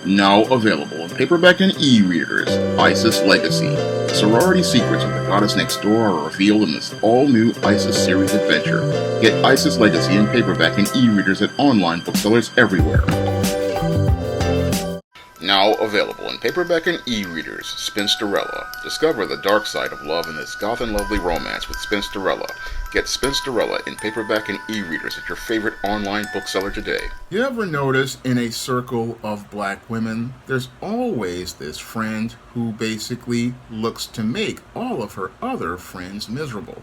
Now available in paperback and e-readers, Isis Legacy. The sorority secrets of the goddess next door are revealed in this all-new Isis series adventure. Get Isis Legacy in paperback and e-readers at online booksellers everywhere. Now available in paperback and e-readers, Spinsterella. Discover the dark side of love in this goth and lovely romance with Spinsterella. Get Spinsterella in paperback and e-readers at your favorite online bookseller today. You ever notice in a circle of black women, there's always this friend who basically looks to make all of her other friends miserable.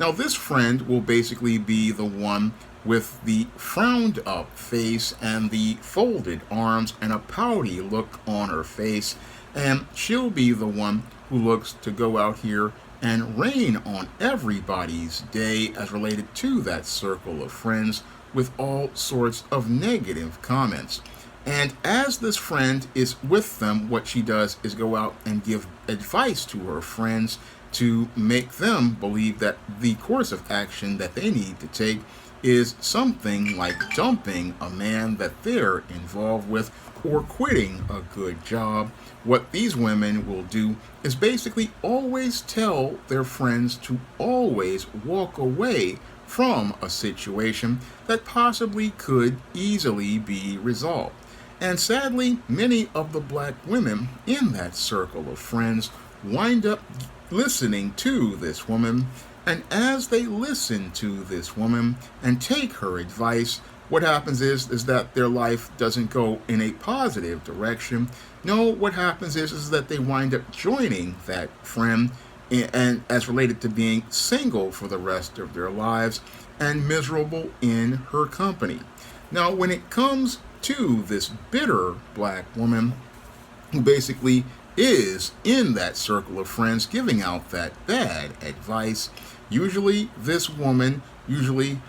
Now this friend will basically be the one with the frowned up face and the folded arms and a pouty look on her face, and she'll be the one who looks to go out here and rain on everybody's day as related to that circle of friends with all sorts of negative comments. And as this friend is with them, what she does is go out and give advice to her friends to make them believe that the course of action that they need to take is something like dumping a man that they're involved with or quitting a good job. What these women will do is basically always tell their friends to always walk away from a situation that possibly could easily be resolved. And sadly, many of the black women in that circle of friends wind up listening to this woman. And as they listen to this woman and take her advice, what happens is that their life doesn't go in a positive direction. No, what happens is that they wind up joining that friend and as related to being single for the rest of their lives and miserable in her company. Now, when it comes to this bitter black woman who basically is in that circle of friends giving out that bad advice, usually this woman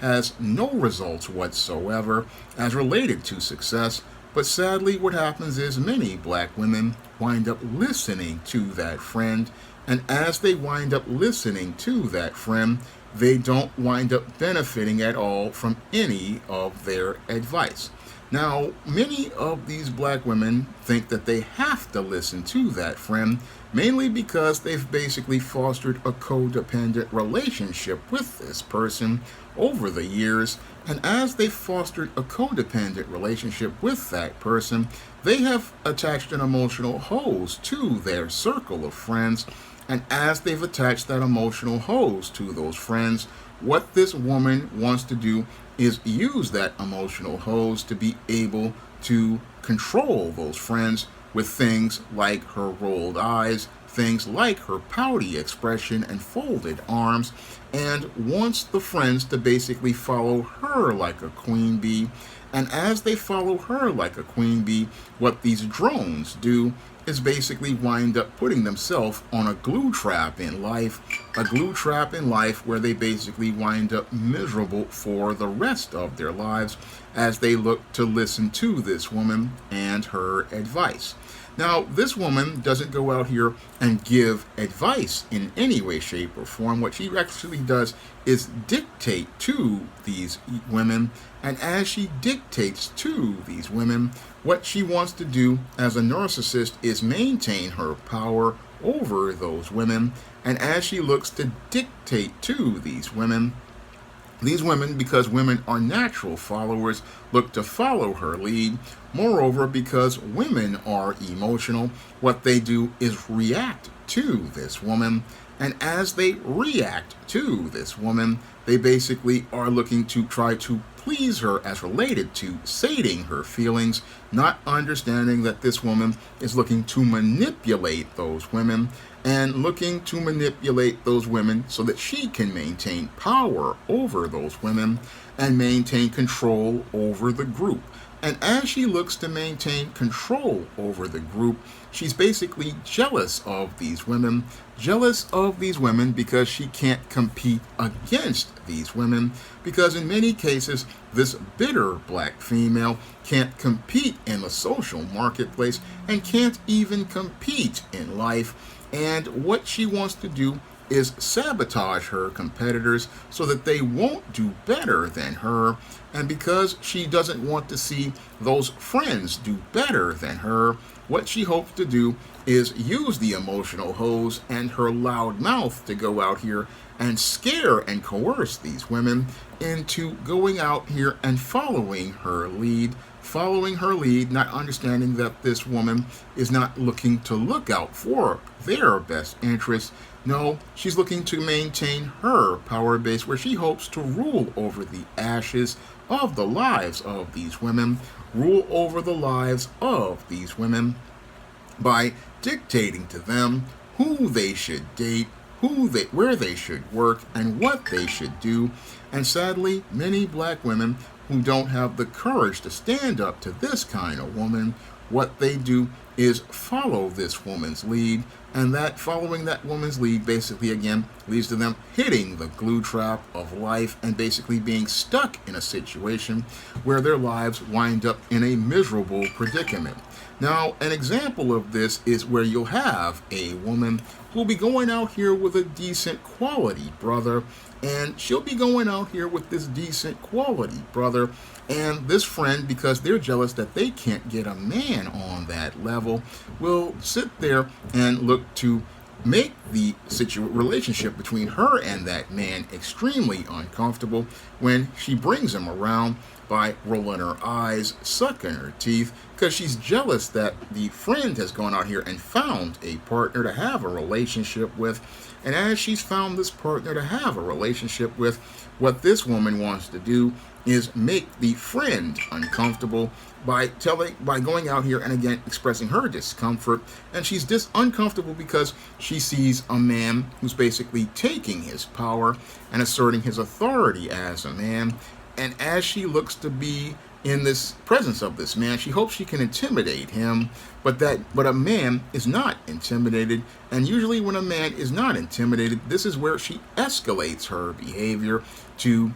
has no results whatsoever as related to success. But sadly, what happens is many black women wind up listening to that friend, and as they wind up listening to that friend, they don't wind up benefiting at all from any of their advice. Now, many of these black women think that they have to listen to that friend, mainly because they've basically fostered a codependent relationship with this person over the years. And as they've fostered a codependent relationship with that person, they have attached an emotional hose to their circle of friends. And as they've attached that emotional hose to those friends, what this woman wants to do is use that emotional hose to be able to control those friends with things like her rolled eyes, things like her pouty expression and folded arms, and wants the friends to basically follow her like a queen bee. And as they follow her like a queen bee, what these drones do is basically wind up putting themselves on a glue trap in life, where they basically wind up miserable for the rest of their lives as they look to listen to this woman and her advice. Now, this woman doesn't go out here and give advice in any way, shape, or form. What she actually does is dictate to these women. And as she dictates to these women, what she wants to do as a narcissist is maintain her power over those women. And as she looks to dictate to these women, because women are natural followers, look to follow her lead. Moreover, because women are emotional, what they do is react to this woman. And as they react to this woman, they basically are looking to try to please her as related to sating her feelings, not understanding that this woman is looking to manipulate those women and looking to manipulate those women so that she can maintain power over those women and maintain control over the group. And as she looks to maintain control over the group, she's basically jealous of these women because she can't compete against these women, because in many cases, this bitter black female can't compete in the social marketplace and can't even compete in life. And what she wants to do is sabotage her competitors so that they won't do better than her. And because she doesn't want to see those friends do better than her, what she hopes to do is use the emotional hose and her loud mouth to go out here and scare and coerce these women into going out here and following her lead, not understanding that this woman is not looking to look out for their best interests. No, she's looking to maintain her power base where she hopes to rule over the ashes of the lives of these women, rule over the lives of these women by dictating to them who they should date, where they should work, and what they should do. And sadly, many black women who don't have the courage to stand up to this kind of woman, what they do is follow this woman's lead, and that following that woman's lead basically again leads to them hitting the glue trap of life and basically being stuck in a situation where their lives wind up in a miserable predicament. Now, an example of this is where you'll have a woman who'll be going out here with a decent quality brother, and she'll be going out here with this decent quality brother, and this friend, because they're jealous that they can't get a man on that level, will sit there and look to make the relationship between her and that man extremely uncomfortable when she brings him around by rolling her eyes, sucking her teeth, because she's jealous that the friend has gone out here and found a partner to have a relationship with. And as she's found this partner to have a relationship with, what this woman wants to do is make the friend uncomfortable by going out here and again expressing her discomfort. And she's uncomfortable because she sees a man who's basically taking his power and asserting his authority as a man. And as she looks to be in this presence of this man, she hopes she can intimidate him, but a man is not intimidated. And usually when a man is not intimidated, this is where she escalates her behavior to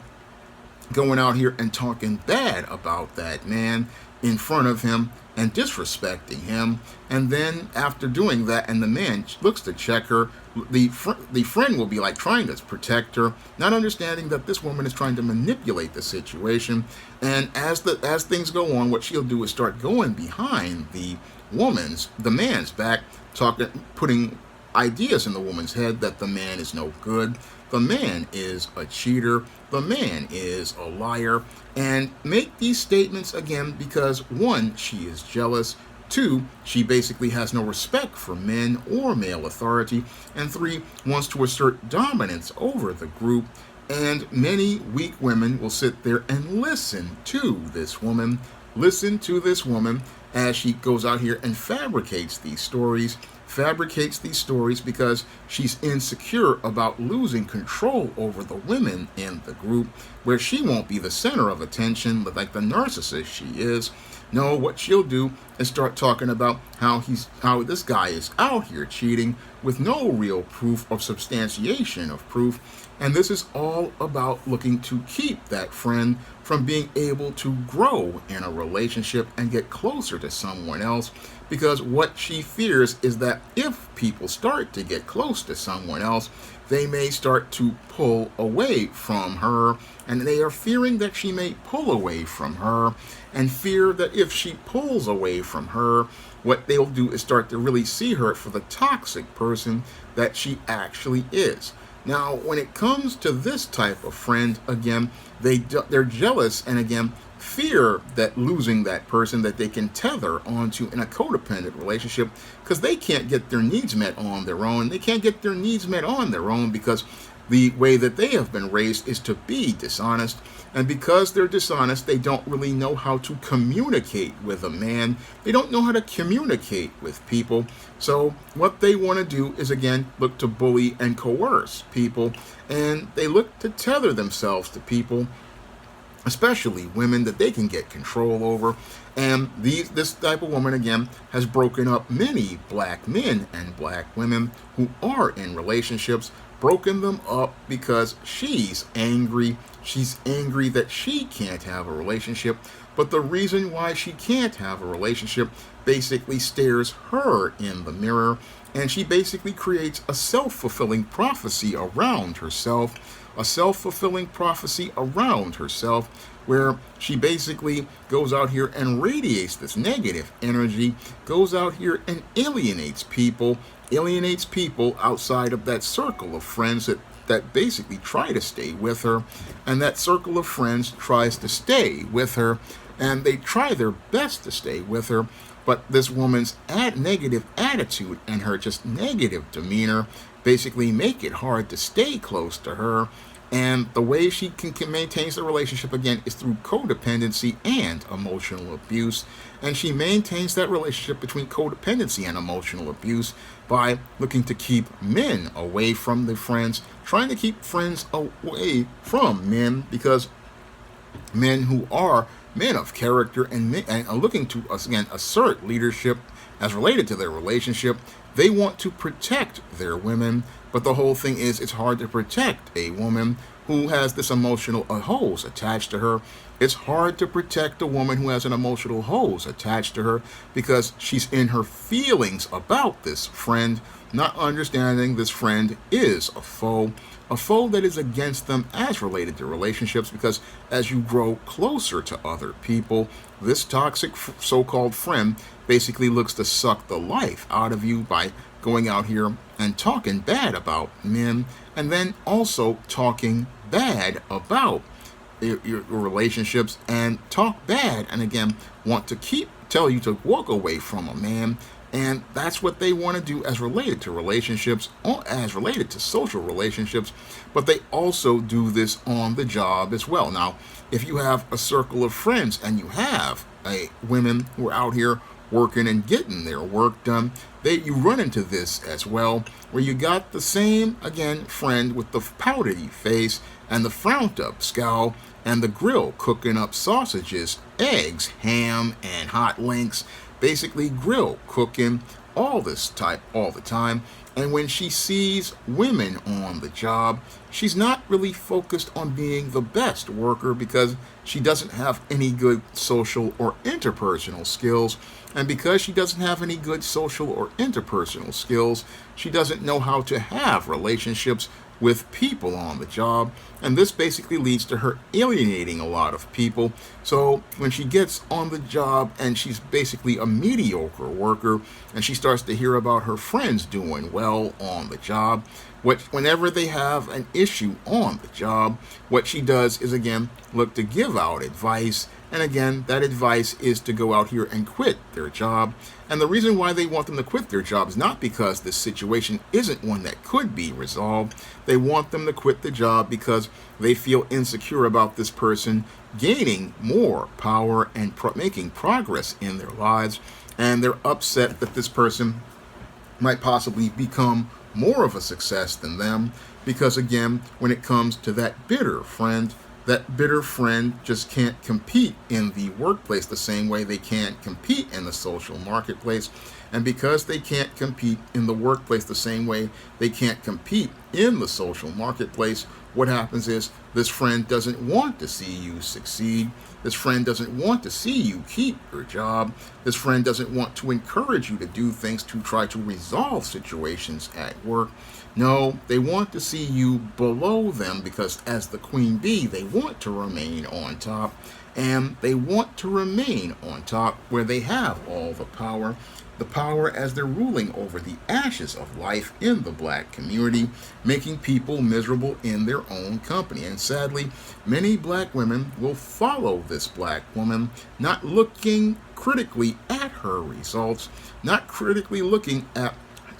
going out here and talking bad about that man in front of him and disrespecting him. And then after doing that, and the man looks to check her, the friend will be like trying to protect her, not understanding that this woman is trying to manipulate the situation. And as things go on, what she'll do is start going behind the man's back, putting ideas in the woman's head that the man is no good, the man is a cheater, the man is a liar, and make these statements again because 1, she is jealous, 2, she basically has no respect for men or male authority, and 3, wants to assert dominance over the group. And many weak women will sit there and listen to this woman as she goes out here and fabricates these stories because she's insecure about losing control over the women in the group, where she won't be the center of attention like the narcissist she is. No, what she'll do is start talking about how this guy is out here cheating with no real proof or substantiation of proof. And this is all about looking to keep that friend from being able to grow in a relationship and get closer to someone else. Because what she fears is that if people start to get close to someone else, they may start to pull away from her. And they are fearing that she may pull away from her, and fear that if she pulls away from her, what they'll do is start to really see her for the toxic person that she actually is. Now, when it comes to this type of friend, again, they're jealous and again fear that losing that person that they can tether onto in a codependent relationship, because they can't get their needs met on their own. They can't get their needs met on their own because the way that they have been raised is to be dishonest. And because they're dishonest, they don't really know how to communicate with a man. They don't know how to communicate with people. So what they want to do is, again, look to bully and coerce people. And they look to tether themselves to people, especially women that they can get control over. And this type of woman, again, has broken up many black men and black women who are in relationships broken them up because she's angry. She's angry that she can't have a relationship. But the reason why she can't have a relationship basically stares her in the mirror, and she basically creates a self-fulfilling prophecy around herself, where she basically goes out here and radiates this negative energy, goes out here and alienates people outside of that circle of friends that basically try to stay with her, and that circle of friends tries to stay with her, and they try their best to stay with her, but this woman's negative attitude and her just negative demeanor basically make it hard to stay close to her. And the way she can maintains the relationship again is through codependency and emotional abuse. And she maintains that relationship between codependency and emotional abuse by looking to keep men away from the friends, trying to keep friends away from men, because men who are men of character and are looking to, again, assert leadership as related to their relationship, they want to protect their women. But the whole thing is, it's hard to protect a woman who has this emotional hose attached to her. It's hard to protect a woman who has an emotional hose attached to her because she's in her feelings about this friend, not understanding this friend is a foe that is against them as related to relationships, because as you grow closer to other people, this toxic so-called friend basically looks to suck the life out of you by going out here and talking bad about men, and then also talking bad about your relationships, and talk bad, and again want to tell you to walk away from a man. And that's what they want to do as related to relationships, or as related to social relationships, but they also do this on the job as well. Now, if you have a circle of friends and you have women who are out here working and getting their work done, you run into this as well, where you got the same, again, friend with the pouty face and the frowned up scowl and the grill cooking up sausages, eggs, ham, and hot links, basically grill cooking all the time. And when she sees women on the job, she's not really focused on being the best worker because she doesn't have any good social or interpersonal skills. And because she doesn't have any good social or interpersonal skills, she doesn't know how to have relationships with people on the job, and this basically leads to her alienating a lot of people. So when she gets on the job and she's basically a mediocre worker, and she starts to hear about her friends doing well on the job, whenever they have an issue on the job, what she does is again look to give out advice. And again, that advice is to go out here and quit their job. And the reason why they want them to quit their job is not because this situation isn't one that could be resolved. They want them to quit the job because they feel insecure about this person gaining more power and making progress in their lives. And they're upset that this person might possibly become more of a success than them, because again, when it comes to that bitter friend just can't compete in the workplace the same way they can't compete in the social marketplace. And because they can't compete in the workplace the same way they can't compete in the social marketplace, what happens is this friend doesn't want to see you succeed. This friend doesn't want to see you keep your job. This friend doesn't want to encourage you to do things to try to resolve situations at work. No, they want to see you below them, because as the queen bee, they want to remain on top. And they want to remain on top where they have all the power as they're ruling over the ashes of life in the black community, making people miserable in their own company. And sadly, many black women will follow this black woman, not looking critically at her results, not critically looking at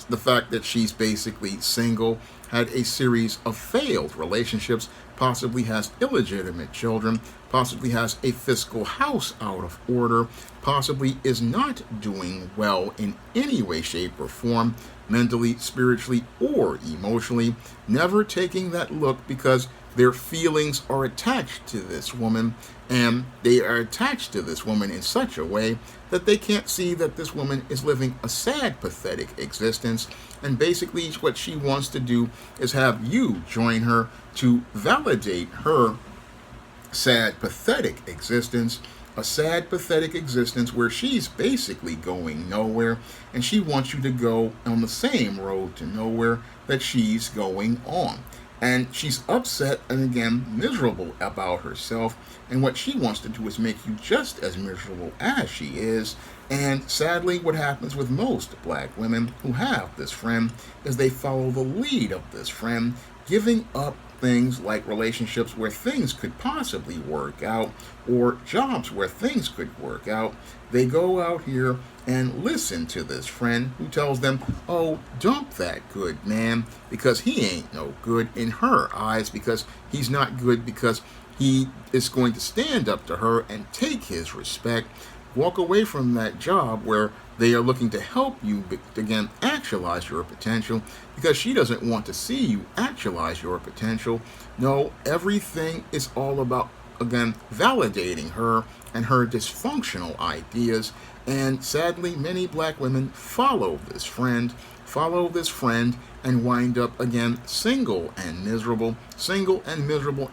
the fact that she's basically single, had a series of failed relationships, possibly has illegitimate children, possibly has a fiscal house out of order, possibly is not doing well in any way, shape, or form, mentally, spiritually, or emotionally, never taking that look because their feelings are attached to this woman, and they are attached to this woman in such a way that they can't see that this woman is living a sad, pathetic existence. And basically, what she wants to do is have you join her to validate her sad, pathetic existence. A sad, pathetic existence where she's basically going nowhere, and she wants you to go on the same road to nowhere that she's going on. And she's upset and again miserable about herself, and what she wants to do is make you just as miserable as she is. And sadly, what happens with most black women who have this friend is they follow the lead of this friend, giving up things like relationships where things could possibly work out, or jobs where things could work out. They go out here and listen to this friend who tells them, oh, dump that good man, because he ain't no good in her eyes, because he's not good, because he is going to stand up to her and take his respect. Walk away from that job where they are looking to help you, again, actualize your potential, because she doesn't want to see you actualize your potential. No, everything is all about, again, validating her and her dysfunctional ideas. And sadly, many black women follow this friend, and wind up, again, single and miserable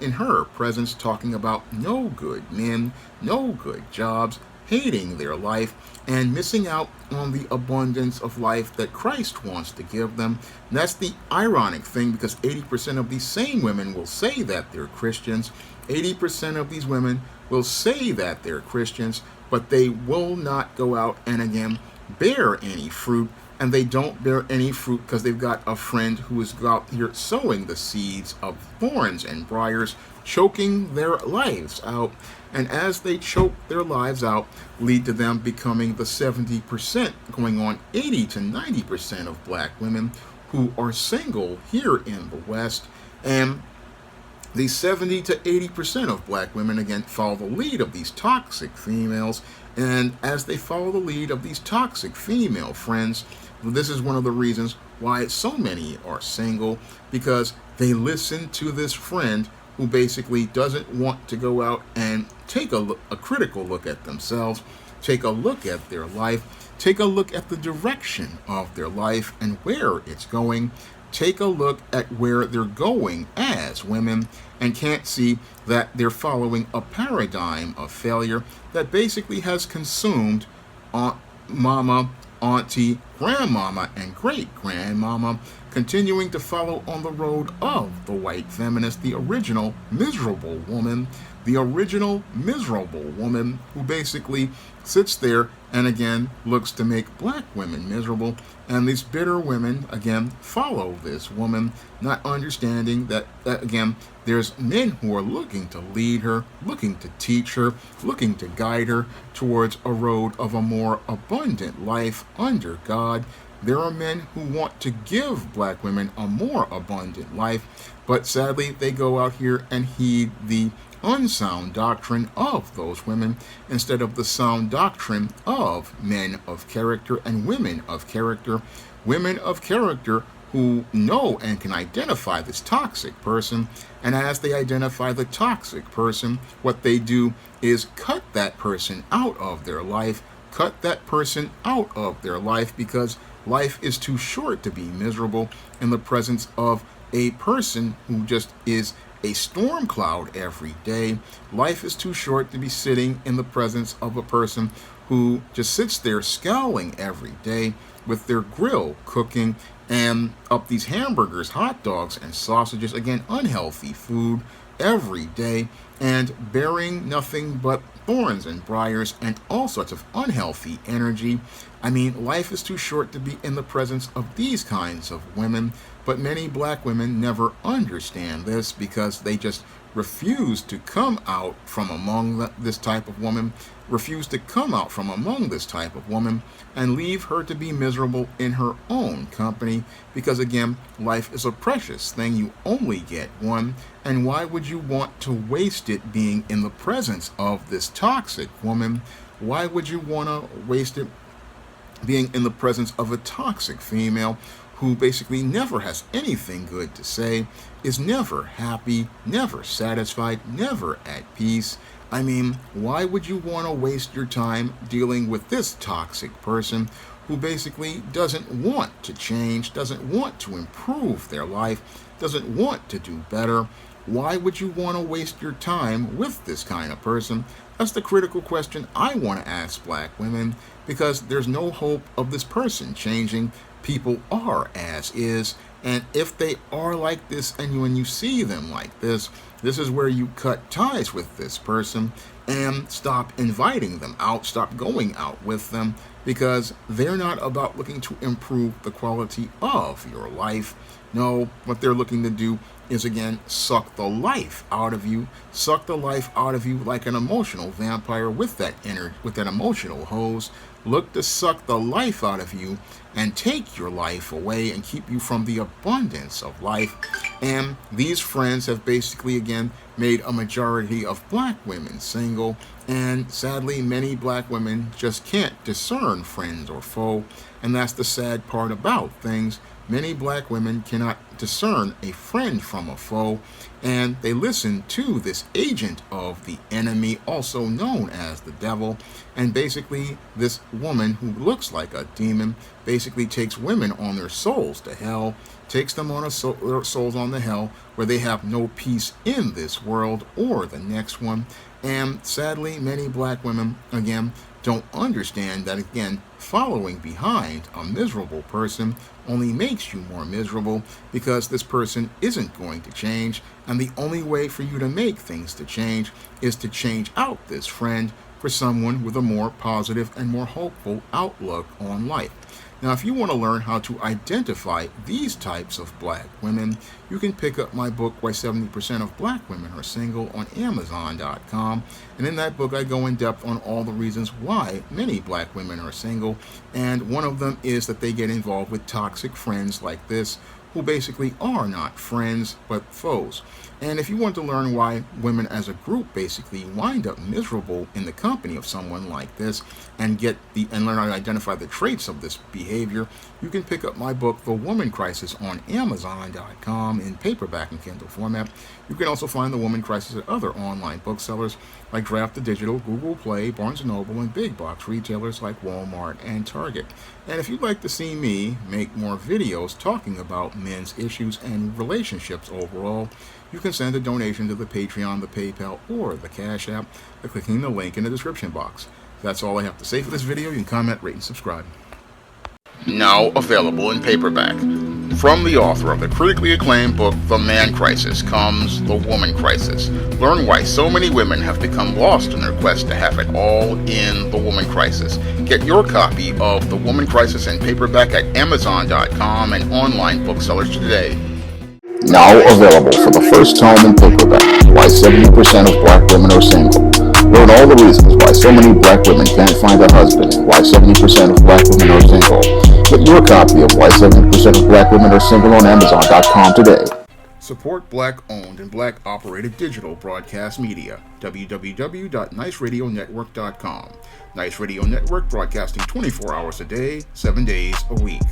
in her presence, talking about no good men, no good jobs, hating their life, and missing out on the abundance of life that Christ wants to give them. And that's the ironic thing, because 80% of these same women will say that they're Christians. 80% of these women will say that they're Christians, but they will not go out and, again, bear any fruit. And they don't bear any fruit because they've got a friend who is out here sowing the seeds of thorns and briars, choking their lives out. And as they choke their lives out, lead to them becoming the 70%, going on 80 to 90% of black women who are single here in the West. And these 70 to 80% of black women, again, follow the lead of these toxic females. And as they follow the lead of these toxic female friends, this is one of the reasons why so many are single, because they listen to this friend who basically doesn't want to go out and take a critical look at themselves, take a look at their life, take a look at the direction of their life and where it's going, take a look at where they're going as women, and can't see that they're following a paradigm of failure that basically has consumed mama, auntie, grandmama, and great-grandmama, continuing to follow on the road of the white feminist, the original miserable woman who basically sits there and again looks to make black women miserable. And these bitter women, again, follow this woman, not understanding that again, there's men who are looking to lead her, looking to teach her, looking to guide her towards a road of a more abundant life under God. There are men who want to give black women a more abundant life, but sadly they go out here and heed the unsound doctrine of those women instead of the sound doctrine of men of character and women of character who know and can identify this toxic person. And as they identify the toxic person, what they do is cut that person out of their life, because life is too short to be miserable in the presence of a person who just is a storm cloud every day. Life is too short to be sitting in the presence of a person who just sits there scowling every day with their grill cooking and up these hamburgers, hot dogs, and sausages, again, unhealthy food every day, and bearing nothing but thorns and briars and all sorts of unhealthy energy. I mean, life is too short to be in the presence of these kinds of women, but many black women never understand this because they just refuse to come out from among this type of woman, and leave her to be miserable in her own company, because again, life is a precious thing. You only get one, and why would you want to waste it being in the presence of this toxic woman? Why would you want to waste it being in the presence of a toxic female who basically never has anything good to say, is never happy, never satisfied, never at peace. I mean, why would you want to waste your time dealing with this toxic person who basically doesn't want to change, doesn't want to improve their life, doesn't want to do better? Why would you want to waste your time with this kind of person? That's the critical question I want to ask black women, because there's no hope of this person changing. People are as is, and if they are like this and when you see them like this is where you cut ties with this person and stop inviting them out, stop going out with them, because they're not about looking to improve the quality of your life. No, what they're looking to do is, again, suck the life out of you like an emotional vampire with that emotional hose. Look to suck the life out of you and take your life away and keep you from the abundance of life. And these friends have basically, again, made a majority of black women single. And sadly, many black women just can't discern friend or foe. And that's the sad part about things. Many black women cannot discern a friend from a foe, and they listen to this agent of the enemy, also known as the devil. And basically, this woman who looks like a demon basically takes women on their souls to hell, takes them on their souls on the hell where they have no peace in this world or the next one. And sadly, many black women, again, don't understand that, again, following behind a miserable person only makes you more miserable, because this person isn't going to change, and the only way for you to make things to change is to change out this friend for someone with a more positive and more hopeful outlook on life. Now, if you want to learn how to identify these types of black women, you can pick up my book, Why 70% of Black Women Are Single, on Amazon.com. And in that book, I go in depth on all the reasons why many black women are single. And one of them is that they get involved with toxic friends like this, who basically are not friends, but foes. And if you want to learn why women as a group basically wind up miserable in the company of someone like this, and learn how to identify the traits of this behavior, you can pick up my book, The Woman Crisis, on Amazon.com in paperback and Kindle format. You can also find The Woman Crisis at other online booksellers like Draft the Digital, Google Play, Barnes & Noble, and big box retailers like Walmart and Target. And if you'd like to see me make more videos talking about men's issues and relationships overall, you can send a donation to the Patreon, the PayPal, or the Cash App by clicking the link in the description box. That's all I have to say for this video. You can comment, rate, and subscribe. Now available in paperback. From the author of the critically acclaimed book, The Man Crisis, comes The Woman Crisis. Learn why so many women have become lost in their quest to have it all in The Woman Crisis. Get your copy of The Woman Crisis in paperback at Amazon.com and online booksellers today. Now available for the first time in paperback, Why 70% of Black Women Are Single. Learn all the reasons why so many black women can't find a husband, why 70% of black women are single. Get your copy of Why 70% of Black Women Are Single on Amazon.com today. Support black-owned and black-operated digital broadcast media. www.niceradionetwork.com. Nice Radio Network, broadcasting 24 hours a day, 7 days a week.